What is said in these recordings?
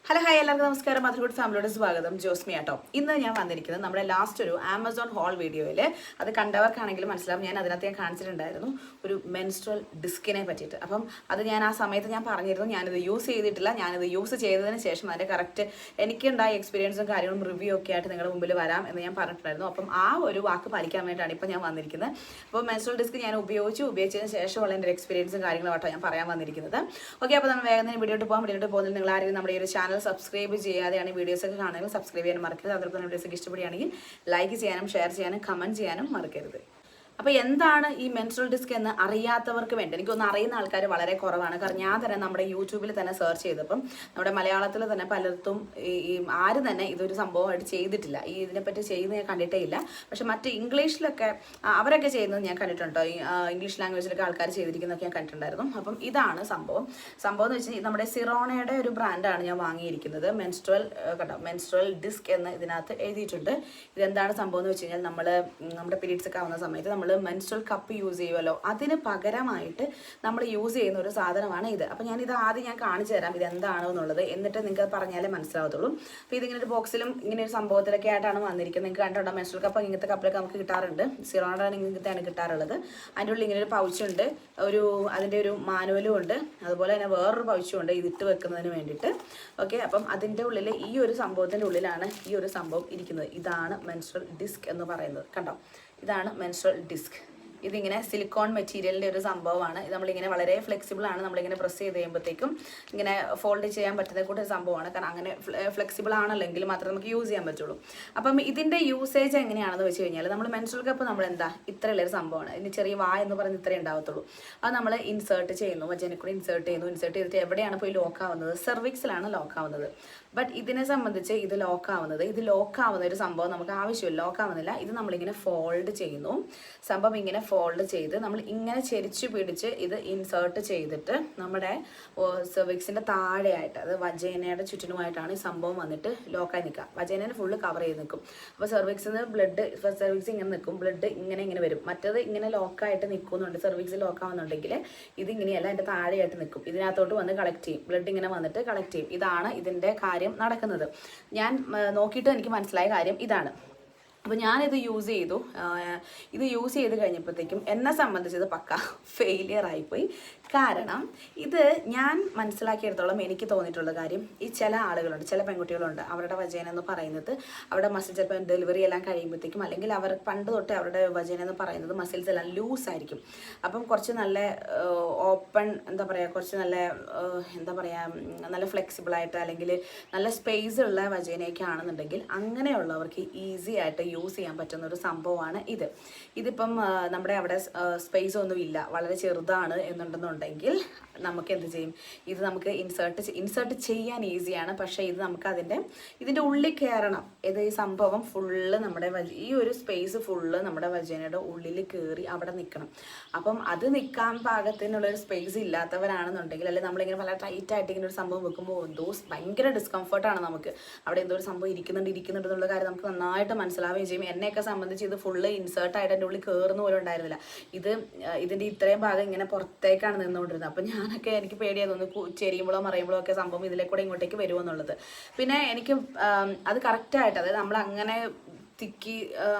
Hello hi എല്ലാവർക്കും നമസ്കാരം. Motherhood ഫാമിലിയോട് സ്വാഗതം. ജോസ്മി ആട്ടോ. ഇന്ന് ഞാൻ വന്നിരിക്കുന്നത് നമ്മുടെ ലാസ്റ്റ് ഒരു ആമസോൺ ഹോൾ വീഡിയോയിൽ അത് കണ്ടവർക്കാണെങ്കിലും മനസ്സിലാവും. ഞാൻ അതിനകത്ത് കാണിച്ചിട്ടുണ്ടായിരുന്നു ഒരു മെൻസ്ട്രൽ ഡിസ്കിനെ പറ്റിയിട്ട്. അപ്പം അത് ഞാൻ ആ സമയത്ത് ഞാൻ പറഞ്ഞിരുന്നു ഞാനിത് യൂസ് ചെയ്തിട്ടില്ല. ഞാനിത് യൂസ് ചെയ്തതിന് ശേഷം അതിൻ്റെ കറക്റ്റ് എനിക്കുണ്ടായ എക്സ്പീരിയൻസും കാര്യങ്ങളും റിവ്യൂ ഒക്കെ ആയിട്ട് നിങ്ങളുടെ മുമ്പിൽ വരാം എന്ന് ഞാൻ പറഞ്ഞിട്ടുണ്ടായിരുന്നു. അപ്പം ആ ഒരു വാക്ക് പാലിക്കാൻ വേണ്ടിയിട്ടാണ് ഇപ്പോൾ ഞാൻ വന്നിരിക്കുന്നത്. അപ്പോൾ മെൻസ്ട്രൽ ഡിസ്ക് ഞാൻ ഉപയോഗിച്ചതിന് ശേഷമുള്ള എൻ്റെ എക്സ്പീരിയൻസും കാര്യങ്ങളുമായിട്ടോ ഞാൻ പറയാൻ വന്നിരിക്കുന്നത്. ഓക്കെ, അപ്പോൾ നമ്മൾ വേഗം തന്നെ വീഡിയോട്ട് പോകുന്നതിൽ നിങ്ങൾ ആരെങ്കിലും നമ്മുടെ ഈ ഒരു ചാനൽ സബ്സ്ക്രൈബ് ചെയ്യാതെയാണ് വീഡിയോസൊക്കെ കാണുന്നത്, സബ്സ്ക്രൈബ് ചെയ്യാനും മറക്കരുത്. അതോടൊപ്പം വീഡിയോസൊക്കെ ഇഷ്ടപ്പെടുകയാണെങ്കിൽ ലൈക്ക് ചെയ്യാനും ഷെയർ ചെയ്യാനും കമൻറ്റ് ചെയ്യാനും മറക്കരുത്. അപ്പോൾ എന്താണ് ഈ മെൻസ്ട്രൽ ഡിസ്ക് എന്ന് അറിയാത്തവർക്ക് വേണ്ടി, എനിക്കൊന്ന് അറിയുന്ന ആൾക്കാർ വളരെ കുറവാണ്. കാരണം ഞാൻ തന്നെ നമ്മുടെ യൂട്യൂബിൽ തന്നെ സെർച്ച് ചെയ്തപ്പം നമ്മുടെ മലയാളത്തിൽ തന്നെ പലർക്കും ഈ ആരും തന്നെ ഇതൊരു സംഭവമായിട്ട് ചെയ്തിട്ടില്ല. ഇതിനെപ്പറ്റി ചെയ്യുന്നത് ഞാൻ കണ്ടിട്ടേ ഇല്ല. പക്ഷെ മറ്റ് ഇംഗ്ലീഷിലൊക്കെ അവരൊക്കെ ചെയ്യുന്നത് ഞാൻ കണ്ടിട്ടുണ്ടോ. ഇംഗ്ലീഷ് ലാംഗ്വേജിലൊക്കെ ആൾക്കാർ ചെയ്തിരിക്കുന്നതൊക്കെ ഞാൻ കണ്ടിട്ടുണ്ടായിരുന്നു. അപ്പം ഇതാണ് സംഭവം എന്ന് വെച്ചാൽ നമ്മുടെ സിറോണയുടെ ഒരു ബ്രാൻഡാണ് ഞാൻ വാങ്ങിയിരിക്കുന്നത്. മെൻസ്ട്രൽ ഡിസ്ക് എന്ന് ഇതിനകത്ത് എഴുതിയിട്ടുണ്ട്. ഇതെന്താണ് സംഭവം എന്ന് വെച്ച് കഴിഞ്ഞാൽ നമ്മുടെ പീരീഡ്സ് ഒക്കെ ആവുന്ന സമയത്ത് നമ്മൾ മെൻസ്ട്രൽ കപ്പ് യൂസ് ചെയ്യുമല്ലോ, അതിന് പകരമായിട്ട് നമ്മൾ യൂസ് ചെയ്യുന്ന ഒരു സാധനമാണ് ഇത്. അപ്പോൾ ഞാനിത് ആദ്യം ഞാൻ കാണിച്ചു തരാം ഇതെന്താണോ എന്നുള്ളത്, എന്നിട്ട് നിങ്ങൾക്ക് പറഞ്ഞാലേ മനസ്സിലാവത്തുള്ളൂ. അപ്പോൾ ഇതിങ്ങനെ ഒരു ബോക്സിലും ഇങ്ങനെ ഒരു സംഭവത്തിലൊക്കെ ആയിട്ടാണ് വന്നിരിക്കുന്നത്. നിങ്ങൾക്ക് കണ്ടോ മെൻസ്ട്രൽ കപ്പ് ഇങ്ങനത്തെ കപ്പിലൊക്കെ നമുക്ക് കിട്ടാറുണ്ട്. സിറോണയുടെ ഇങ്ങനത്തെയാണ് കിട്ടാറുള്ളത്. അതിൻ്റെ ഉള്ളിൽ ഇങ്ങനെ ഒരു പൗച്ചുണ്ട്, അതിൻ്റെ ഒരു മാനുവലും ഉണ്ട്. അതുപോലെ തന്നെ വേറൊരു പൗച്ചും ഉണ്ട് ഇതിട്ട് വെക്കുന്നതിന് വേണ്ടിയിട്ട്. ഓക്കെ, അപ്പം അതിൻ്റെ ഉള്ളിൽ ഈ ഒരു സംഭവത്തിൻ്റെ ഉള്ളിലാണ് ഈ ഒരു സംഭവം ഇരിക്കുന്നത്. ഇതാണ് മെൻസ്ട്രൽ ഡിസ്ക് എന്ന് പറയുന്നത്. കണ്ടോ, ഇതാണ് മെൻസ്ട്രൽ ഡിസ്ക്. ഇതിങ്ങനെ സിലിക്കോൺ മെറ്റീരിയലിൻ്റെ ഒരു സംഭവമാണ്. ഇത് നമ്മളിങ്ങനെ വളരെ ഫ്ലെക്സിബിൾ ആണ്. നമ്മളിങ്ങനെ പ്രസ് ചെയ്ത് കഴിയുമ്പോഴത്തേക്കും ഇങ്ങനെ ഫോൾഡ് ചെയ്യാൻ പറ്റുന്ന കൂട്ട ഒരു സംഭവമാണ്. കാരണം അങ്ങനെ ഫ്ലെക്സിബിൾ ആണല്ലെങ്കിൽ മാത്രമേ നമുക്ക് യൂസ് ചെയ്യാൻ പറ്റുള്ളൂ. അപ്പം ഇതിൻ്റെ യൂസേജ് എങ്ങനെയാണെന്ന് വെച്ച് കഴിഞ്ഞാൽ നമ്മൾ മെൻസ്ട്രൽ കപ്പ് നമ്മൾ ഇത്രയുള്ളൊരു സംഭവമാണ്. ഇനി ചെറിയ എന്ന് പറയുന്നത് ഇത്രയേ ഉണ്ടാവത്തുള്ളൂ. അത് നമ്മൾ ഇൻസേർട്ട് ചെയ്യുന്നു, വജനക്കൂടെ ഇൻസേർട്ട് ചെയ്തിട്ട് എവിടെയാണ് പോയി ലോക്ക് ആവുന്നത്? സെർവിക്സിലാണ് ലോക്ക് ആവുന്നത്. ബട്ട് ഇതിനെ സംബന്ധിച്ച് ഇത് ലോക്ക് ആവുന്ന ഒരു സംഭവം നമുക്ക് ആവശ്യമില്ല. ലോക്ക് ആവുന്നില്ല. ഇത് നമ്മളിങ്ങനെ ഫോൾഡ് ചെയ്യുന്നു. സംഭവം ഇങ്ങനെ ഫോൾഡ് ചെയ്ത് നമ്മൾ ഇങ്ങനെ ചെരിച്ചു പിടിച്ച് ഇത് ഇൻസേർട്ട് ചെയ്തിട്ട് നമ്മുടെ സെർവിക്സിൻ്റെ താഴെയായിട്ട്, അത് വജേനയുടെ ചുറ്റിനുമായിട്ടാണ് ഈ സംഭവം വന്നിട്ട് ലോക്കായി നിൽക്കുക. വജേനേനെ ഫുള്ള് കവർ ചെയ്ത് നിൽക്കും. അപ്പോൾ സെർവിക്സിന് സെർവിക്സ് ഇങ്ങനെ നിൽക്കും, ബ്ലഡ് ഇങ്ങനെ വരും. മറ്റത് ഇങ്ങനെ ലോക്കായിട്ട് നിൽക്കുന്നുണ്ട്. സെർവിക്സ് ലോക്കാവുന്നുണ്ടെങ്കിൽ ഇതിങ്ങനെയല്ല, എൻ്റെ താഴെയായിട്ട് നിൽക്കും. ഇതിനകത്തോട്ട് വന്ന് കളക്ട് ചെയ്യും, ബ്ലഡ് ഇങ്ങനെ വന്നിട്ട് കളക്ട് ചെയ്യും. ഇതാണ് ഇതിൻ്റെ കാര്യം നടക്കുന്നത്. ഞാൻ നോക്കിയിട്ട് എനിക്ക് മനസ്സിലായ കാര്യം ഇതാണ്. അപ്പോൾ ഞാനിത് യൂസ് ചെയ്ത് കഴിഞ്ഞപ്പോഴത്തേക്കും എന്നെ സംബന്ധിച്ചത് പക്ക ഫെയിലിയർ ആയിപ്പോയി. കാരണം ഇത് ഞാൻ മനസ്സിലാക്കിയെടുത്തോളം എനിക്ക് തോന്നിയിട്ടുള്ള കാര്യം, ഈ ചില ആളുകളുണ്ട്, ചില പെൺകുട്ടികളുണ്ട്, അവരുടെ വജേന എന്ന് പറയുന്നത് അവരുടെ മസിൽ ചിലപ്പോൾ ഡെലിവറി എല്ലാം കഴിയുമ്പോഴത്തേക്കും, അല്ലെങ്കിൽ അവർ പണ്ട് തൊട്ട് അവരുടെ വജേന എന്ന് പറയുന്നത് മസിൽസ് എല്ലാം ലൂസ് ആയിരിക്കും. അപ്പം കുറച്ച് നല്ല ഓപ്പൺ കുറച്ച് നല്ല ഫ്ലെക്സിബിളായിട്ട് അല്ലെങ്കിൽ നല്ല സ്പേസ് ഉള്ള വജേനയൊക്കെ ആണെന്നുണ്ടെങ്കിൽ അങ്ങനെയുള്ളവർക്ക് ഈസി ആയിട്ട് യൂസ് ചെയ്യാൻ പറ്റുന്ന ഒരു സംഭവമാണ് ഇത്. ഇതിപ്പം നമ്മുടെ അവിടെ സ്പേസ് ഒന്നും ഇല്ല, വളരെ ചെറുതാണ് എന്നുണ്ടെന്നുണ്ടെങ്കിൽ നമുക്ക് എന്ത് ചെയ്യും? ഇത് നമുക്ക് ഇൻസേർട്ട് ചെയ്യാൻ ഈസിയാണ്. പക്ഷേ ഇത് നമുക്ക് ഇതിൻ്റെ ഉള്ളിൽ കയറണം. ഈ സംഭവം ഫുള്ള് ഈ ഒരു സ്പേസ് ഫുള്ള് നമ്മുടെ വജേനയുടെ ഉള്ളിൽ കയറി അവിടെ നിൽക്കണം. അപ്പം അത് നിൽക്കാൻ പാകത്തിനുള്ളൊരു സ്പേസ് ഇല്ലാത്തവരാണെന്നുണ്ടെങ്കിൽ, അല്ലെങ്കിൽ നമ്മളിങ്ങനെ വളരെ ടൈറ്റായിട്ട് ഇങ്ങനെ ഒരു സംഭവം വെക്കുമ്പോൾ ഭയങ്കര ഡിസ്കംഫർട്ടാണ് നമുക്ക്. അവിടെ എന്തോ ഒരു സംഭവം ഇരിക്കുന്നുണ്ട് എന്നുള്ള കാര്യം നമുക്ക് നന്നായിട്ട് മനസ്സിലാവുകയും ചെയ്യും. എന്നെയൊക്കെ സംബന്ധിച്ച് ഇത് ഫുള്ള് ഇൻസേർട്ടായിട്ട് എൻ്റെ ഉള്ളിൽ കയറുന്ന പോലും ഉണ്ടായിരുന്നില്ല. ഇതിൻ്റെ ഇത്രയും ഭാഗം ഇങ്ങനെ പുറത്തേക്കാണ് നിന്നുകൊണ്ടിരുന്നത്. അപ്പം എനിക്ക് പേടിയായി തോന്നുന്നു, ചെരിയുമ്പോഴോ മറിയുമ്പോഴോ ഒക്കെ സംഭവം ഇതിലെ കൂടെ ഇങ്ങോട്ടേക്ക് വരുമെന്നുള്ളത്. പിന്നെ എനിക്ക് അത് കറക്റ്റായിട്ട്, അതായത് നമ്മൾ അങ്ങനെ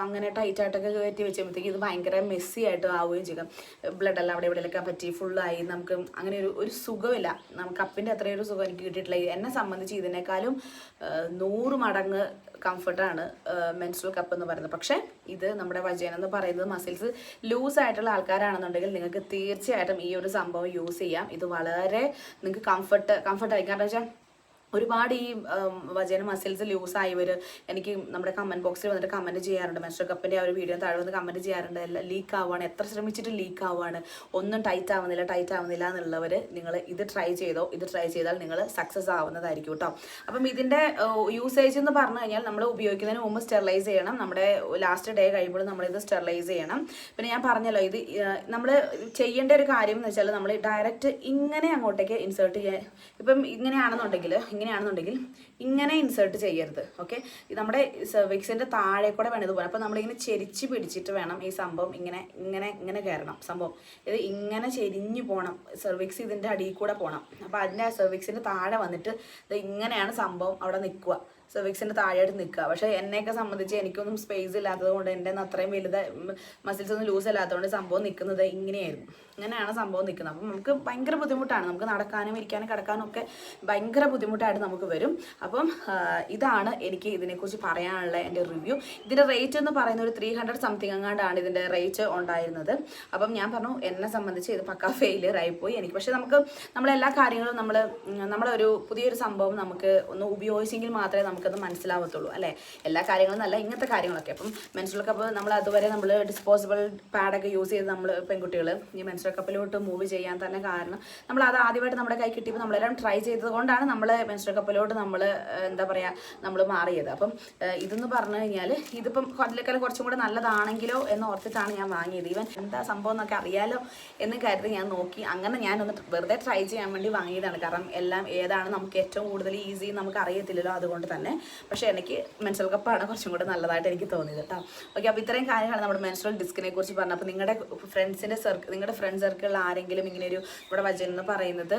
അങ്ങനെ ടൈറ്റായിട്ടൊക്കെ കയറ്റി വെച്ചുമ്പോഴത്തേക്ക് ഇത് ഭയങ്കര മെസ്സി ആയിട്ട് ആവുകയും ചെയ്യും. ബ്ലഡെല്ലാം അവിടെ ഇവിടെയൊക്കെ പറ്റി ഫുള്ളായി നമുക്ക് അങ്ങനെ ഒരു സുഖമില്ല. നമുക്ക് കപ്പിൻ്റെ അത്രയും ഒരു സുഖം എനിക്ക് കിട്ടിയിട്ടില്ല. എന്നെ സംബന്ധിച്ച് ഇതിനേക്കാളും 100 മടങ്ങ് കംഫർട്ടാണ് മെൻസ്ട്രൽ കപ്പ് എന്ന് പറയുന്നത്. പക്ഷേ ഇത് നമ്മുടെ വജേന എന്ന് പറയുന്നത് മസിൽസ് ലൂസ് ആയിട്ടുള്ള ആൾക്കാരാണെന്നുണ്ടെങ്കിൽ നിങ്ങൾക്ക് തീർച്ചയായിട്ടും ഈ ഒരു സംഭവം യൂസ് ചെയ്യാം. ഇത് വളരെ നിങ്ങൾക്ക് കംഫർട്ടായിരിക്കും. കാരണം വെച്ചാൽ ഒരുപാട് ഈ വജേന മസിൽസ് ലൂസായവർ എനിക്ക് നമ്മുടെ കമൻറ്റ് ബോക്സിൽ വന്നിട്ട് കമൻറ്റ് ചെയ്യാറുണ്ട്. മെൻസ്ട്രൽ കപ്പിൻ്റെ ആ ഒരു വീഡിയോ താഴെ വന്ന് കമൻറ്റ് ചെയ്യാറുണ്ട്. എല്ലാം ലീക്ക് ആവുകയാണ്, എത്ര ശ്രമിച്ചിട്ട് ലീക്ക് ആവുകയാണ്, ഒന്നും ടൈറ്റ് ആവുന്നില്ല എന്നുള്ളവർ നിങ്ങൾ ഇത് ട്രൈ ചെയ്താൽ നിങ്ങൾ സക്സസ് ആവുന്നതായിരിക്കും കേട്ടോ. അപ്പം ഇതിൻ്റെ യൂസേജ് എന്ന് പറഞ്ഞു കഴിഞ്ഞാൽ നമ്മൾ ഉപയോഗിക്കുന്നതിന് മുമ്പ് സ്റ്റെറിലൈസ് ചെയ്യണം. നമ്മുടെ ലാസ്റ്റ് ഡേ കഴിയുമ്പോൾ നമ്മളിത് സ്റ്റെറിലൈസ് ചെയ്യണം. പിന്നെ ഞാൻ പറഞ്ഞല്ലോ, ഇത് നമ്മൾ ചെയ്യേണ്ട ഒരു കാര്യം എന്ന് വെച്ചാൽ നമ്മൾ ഡയറക്റ്റ് ഇങ്ങനെ അങ്ങോട്ടേക്ക് ഇൻസേർട്ട് ചെയ്യാൻ, ഇപ്പം ഇങ്ങനെയാണെന്നുണ്ടെങ്കിൽ എങ്ങനെയാണെന്നുണ്ടെങ്കിൽ ഇങ്ങനെ ഇൻസേർട്ട് ചെയ്യരുത്. ഓക്കെ, നമ്മുടെ സെർവിക്സിൻ്റെ താഴെ കൂടെ വേണം ഇത് പോകാൻ. അപ്പോൾ നമ്മളിങ്ങനെ ചെരിച്ച് പിടിച്ചിട്ട് വേണം ഈ സംഭവം ഇങ്ങനെ ഇങ്ങനെ ഇങ്ങനെ കയറണം. സംഭവം ഇത് ഇങ്ങനെ ചെരിഞ്ഞു പോകണം, സെർവിക്സ് ഇതിൻ്റെ അടിയിൽ കൂടെ പോകണം. അപ്പോൾ അതിൻ്റെ സെർവിക്സിൻ്റെ താഴെ വന്നിട്ട് ഇത് ഇങ്ങനെയാണ് സംഭവം അവിടെ നിൽക്കുക, സെർവിക്സിൻ്റെ താഴെയായിട്ട് നിൽക്കുക. പക്ഷേ എന്നെയൊക്കെ സംബന്ധിച്ച് എനിക്കൊന്നും സ്പേസ് ഇല്ലാത്തത് കൊണ്ട് എൻ്റെ അത്രയും വലുത് മസിൽസ് ഒന്നും ലൂസ് അല്ലാത്തതുകൊണ്ട് സംഭവം നിൽക്കുന്നത് ഇങ്ങനെയായിരുന്നു. ഇങ്ങനെയാണ് സംഭവം നിൽക്കുന്നത്. അപ്പം നമുക്ക് ഭയങ്കര ബുദ്ധിമുട്ടാണ്, നമുക്ക് നടക്കാനും ഇരിക്കാനും കിടക്കാനും ഒക്കെ ഭയങ്കര ബുദ്ധിമുട്ടായിട്ട് നമുക്ക് വരും. അപ്പം ഇതാണ് എനിക്ക് ഇതിനെക്കുറിച്ച് പറയാനുള്ള എൻ്റെ റിവ്യൂ. ഇതിൻ്റെ റേറ്റ് എന്ന് പറയുന്നത് ഒരു 300 സംതിങ് അങ്ങാണ്ടാണ് ഇതിൻ്റെ റേറ്റ് ഉണ്ടായിരുന്നത്. അപ്പം ഞാൻ പറഞ്ഞു എന്നെ സംബന്ധിച്ച് ഇത് പക്കാ ഫെയിലിയർ ആയിപ്പോയി എനിക്ക്. പക്ഷേ നമ്മളെല്ലാ കാര്യങ്ങളും നമ്മളൊരു പുതിയൊരു സംഭവം നമുക്ക് ഒന്ന് ഉപയോഗിച്ചെങ്കിൽ മാത്രമേ നമുക്കത് മനസ്സിലാവത്തുള്ളൂ അല്ലേ. എല്ലാ കാര്യങ്ങളും നല്ല ഇങ്ങനത്തെ കാര്യങ്ങളൊക്കെ. അപ്പം മെൻസ്ട്രൽ കപ്പ് നമ്മൾ അതുവരെ നമ്മൾ ഡിസ്പോസിബിൾ പാഡൊക്കെ യൂസ് ചെയ്ത് നമ്മൾ പെൺകുട്ടികൾ ഈ മെൻസ്ട്രൽ കപ്പിലോട്ട് മൂവ് ചെയ്യാൻ തന്നെ കാരണം നമ്മൾ അത് ആദ്യമായിട്ട് നമ്മുടെ കൈ കിട്ടിയപ്പോൾ നമ്മളെല്ലാം ട്രൈ ചെയ്തത് കൊണ്ടാണ് നമ്മൾ മെൻസ്ട്രൽ കപ്പിലോട്ട് നമ്മൾ എന്താ പറയുക നമ്മൾ മാറിയത്. അപ്പം ഇതെന്ന് പറഞ്ഞു കഴിഞ്ഞാൽ ഇതിപ്പം അതിലേക്കാളും കുറച്ചും കൂടെ നല്ലതാണെങ്കിലോ എന്ന് ഓർത്തിട്ടാണ് ഞാൻ വാങ്ങിയത്. ഈവൻ എന്താ സംഭവം എന്നൊക്കെ അറിയാലോ എന്ന് കരുതി ഞാൻ നോക്കി. അങ്ങനെ ഞാനൊന്ന് വെറുതെ ട്രൈ ചെയ്യാൻ വേണ്ടി വാങ്ങിയതാണ്. കാരണം എല്ലാം ഏതാണ് നമുക്ക് ഏറ്റവും കൂടുതൽ ഈസി നമുക്ക് അറിയത്തില്ലല്ലോ, അതുകൊണ്ട് തന്നെ. പക്ഷേ എനിക്ക് മെൻസ്ട്രൽ കപ്പാണ് കുറച്ചും കൂടെ നല്ലതായിട്ട് എനിക്ക് തോന്നിയത് കേട്ടോ. ഓക്കെ, അപ്പോൾ ഇത്രയും കാര്യങ്ങളാണ് നമ്മുടെ മെൻസ്ട്രൽ ഡിസ്കിനെ കുറിച്ച് പറഞ്ഞത്. അപ്പോൾ നിങ്ങളുടെ ഫ്രണ്ട് സർക്കിളിൽ ആരെങ്കിലും ഇങ്ങനെയൊരു ഇവിടെ വജൻ എന്ന് പറയുന്നത്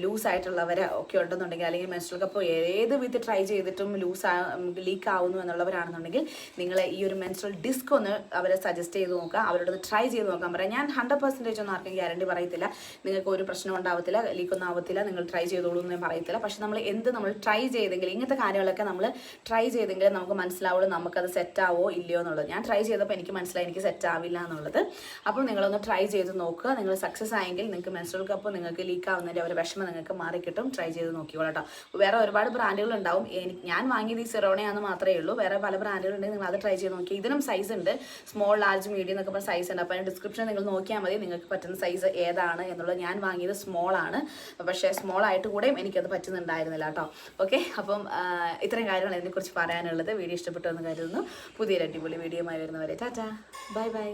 ലൂസായിട്ടുള്ളവർ ഒക്കെ ഉണ്ടെന്നുണ്ടെങ്കിൽ, അല്ലെങ്കിൽ മെൻസ്ട്രൽ കപ്പ് ഏത് വിധത്തിൽ ട്രൈ ചെയ്തിട്ടും ലീക്ക് ആവുന്നു എന്നുള്ളവരാണെന്നുണ്ടെങ്കിൽ നിങ്ങൾ ഈ ഒരു മെൻസ്ട്രൽ ഡിസ്ക് ഒന്ന് അവരെ സജസ്റ്റ് ചെയ്ത് നോക്കുക, അവരോട് ട്രൈ ചെയ്ത് നോക്കാൻ പറയാം. ഞാൻ 100% ഒന്നും ആർക്കും ഗ്യാരണ്ടി പറയത്തില്ല, നിങ്ങൾക്ക് ഒരു പ്രശ്നം ഉണ്ടാവത്തില്ല, ലീക്കൊന്നും ആവത്തില്ല, നിങ്ങൾ ട്രൈ ചെയ്തോളൂ എന്ന് ഞാൻ പറയത്തില്ല. പക്ഷെ നമ്മൾ ട്രൈ ചെയ്തെങ്കിൽ ഇങ്ങനത്തെ കാര്യങ്ങളൊക്കെ നമ്മൾ ട്രൈ ചെയ്തെങ്കിൽ നമുക്ക് മനസ്സിലാവുള്ളൂ നമുക്കത് സെറ്റ് ആവോ ഇല്ലയോ എന്നുള്ളത്. ഞാൻ ട്രൈ ചെയ്തപ്പോൾ എനിക്ക് മനസ്സിലായി എനിക്ക് സെറ്റ് ആവില്ല എന്നുള്ളത്. അപ്പോൾ നിങ്ങളൊന്ന് ട്രൈ ചെയ്ത് നോക്കുക. നിങ്ങൾ സക്സസ് ആയെങ്കിൽ നിങ്ങൾക്ക് മെൻസ്ട്രൽ കപ്പ് നിങ്ങൾക്ക് ലീക്ക് ആവുന്നതിൻ്റെ ഒരു വിഷമം നിങ്ങൾക്ക് മാറിക്കിട്ടും. ട്രൈ ചെയ്ത് നോക്കിക്കോളൂ കേട്ടോ. വേറെ ഒരുപാട് ബ്രാൻഡുകൾ ഉണ്ടാവും. ഞാൻ വാങ്ങിയത് ഈ സിറോണയാണെന്ന് മാത്രമേ ഉള്ളൂ. വേറെ പല ബ്രാൻഡുകളുണ്ടെങ്കിൽ നിങ്ങൾ അത് ട്രൈ ചെയ്ത് നോക്കി. ഇതിനും സൈസ് ഉണ്ട്, സ്മോൾ, ലാർജ്, മീഡിയം എന്നൊക്കെ പറഞ്ഞ സൈസ് ഉണ്ട്. അപ്പോൾ അതിൻ്റെ ഡിസ്ക്രിപ്ഷൻ നിങ്ങൾ നോക്കിയാൽ മതി നിങ്ങൾക്ക് പറ്റുന്ന സൈസ് ഏതാണ് എന്നുള്ളത്. ഞാൻ വാങ്ങിയത് സ്മോൾ ആണ്, പക്ഷേ സ്മോൾ ആയിട്ട് കൂടെയും എനിക്കത് പറ്റുന്നുണ്ടായിരുന്നില്ല കേട്ടോ. ഓക്കെ, അപ്പം ഇത്രയും കാര്യങ്ങൾ ഇതിനെക്കുറിച്ച് പറയാനുള്ളത്. വീഡിയോ ഇഷ്ടപ്പെട്ടു എന്ന് കരുതുന്നു. പുതിയൊരു അടിപൊളി വീഡിയോയുമായി വരുന്നവരെ ടാറ്റാ, ബൈ ബൈ.